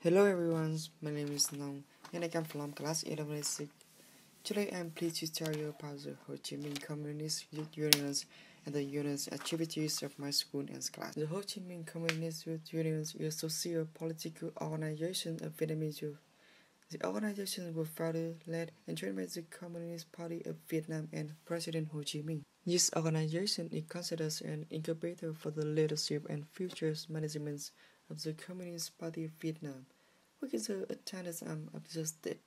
Hello everyone, my name is Nong and I come from class 11. Today I am pleased to tell you about the Ho Chi Minh Communist Youth Unions and the union's activities of my school and class. The Ho Chi Minh Communist Youth Unions is a socio-political organization of Vietnamese youth. The organization was founded, led, and trained by the Communist Party of Vietnam and President Ho Chi Minh. This organization is considered an incubator for the leadership and future management of the Communist Party of Vietnam, which is the attendance arm of the state.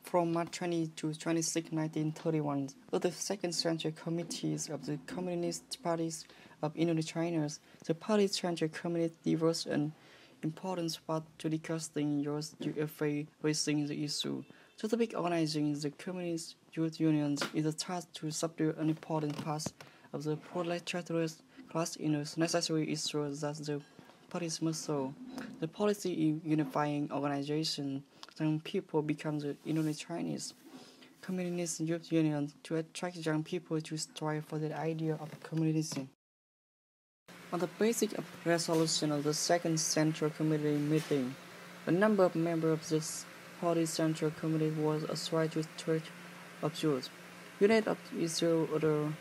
From March 20 to 26, 1931, of the Second Central Committees of the Communist Parties of Indochina, the party's Central Committee devotes an important part to discussing youth UFA raising the issue. So the big organizing the Communist Youth Unions is a task to subdue an important part of the proletariat class in a necessary issue that the parties must solve. The policy in unifying organization, young people become the Indochinese Communist Youth Union to attract young people to strive for the idea of communism. On the basis of resolution of the Second Central Committee meeting, a number of members of this party's Central Committee was assigned to Church of Youth. Unit of issue other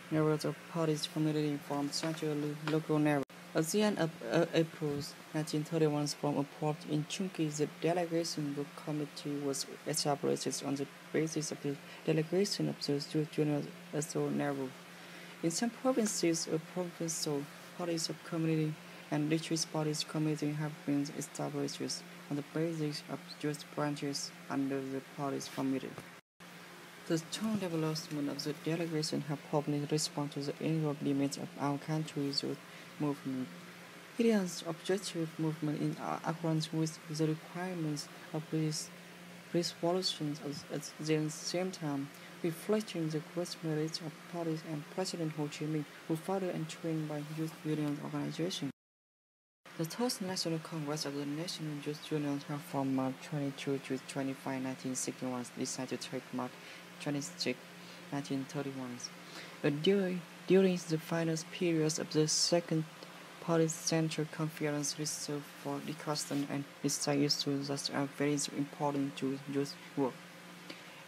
members of party's committee from central local level. At the end of April 1931, from a port in Chunky, the delegation book committee was established on the basis of the delegation of the youth union as a level. In some provinces, a provincial parties of community and district parties committee have been established on the basis of youth branches under the parties committee. The strong development of the delegation have probably responded to the annual demands of our country's youth movement. It is an objective movement in accordance with the requirements of this resolution at the same time, reflecting the great merits of parties and President Ho Chi Minh, who founded and trained by youth union organization. The third National Congress of the National Youth Union held from March 22 to 25, 1961, decided to take March 26, 1931. During the final periods of the Second Party's Central Conference reserved for discussion and decide issues that are very important to youth work.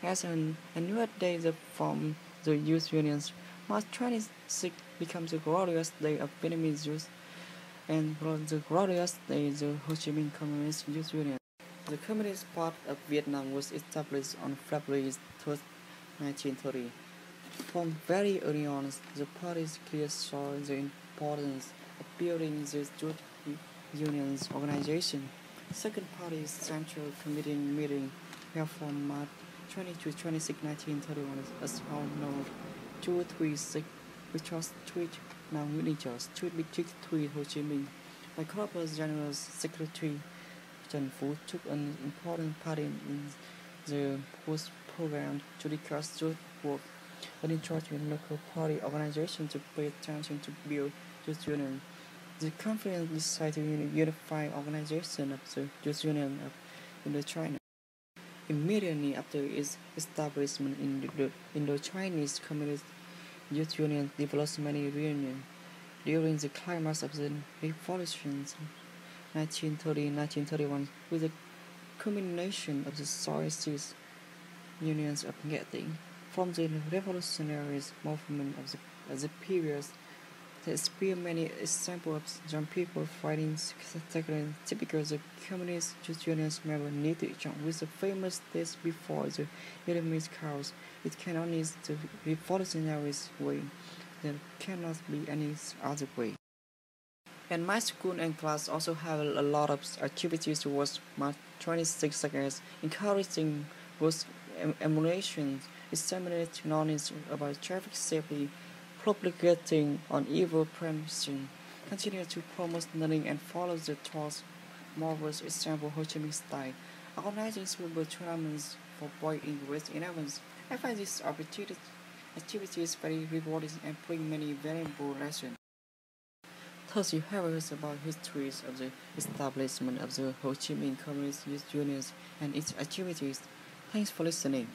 As an annual day from the youth unions, March 26 becomes the glorious day of Vietnamese youth and the glorious day of the Ho Chi Minh Communist Youth Union. The Communist Party of Vietnam was established on February 3, 1930. From very early on, the parties clearly saw the importance of building the youth unions organization. Second Party's Central Committee meeting held from March 20 to 26, 1931 as known 236, which was Street now Miniature Street District 3 Ho Chi Minh. My corporate General Secretary Trần Phú took an important part in the post-program to discuss youth work, and encouraging local party organizations to pay attention to build youth union. The conference decided to unify organization of the youth union of Indochina. Immediately after its establishment in the Indochinese Communist Youth Union developed many reunions. During the climax of the revolutions 1930-1931, with the culmination of the socialist unions of getting from the revolutionary movement of the period, there appear many examples of young people fighting typical of the communist youth unions member need to jump with the famous days before the Vietnamese cause. It can only the revolutionary way. There cannot be any other way. And my school and class also have a lot of activities towards March 26 seconds, encouraging both emulations, disseminating knowledge about traffic safety, propagating on evil prevention, continue to promote learning and follow the thoughts, marvelous example Ho Chi Minh style, organizing football tournaments for boys in grade 11. I find these activities very rewarding and bring many valuable lessons. Thus, you have heard about histories of the establishment of the Ho Chi Minh Communist Youth Unions and its activities. Thanks for listening.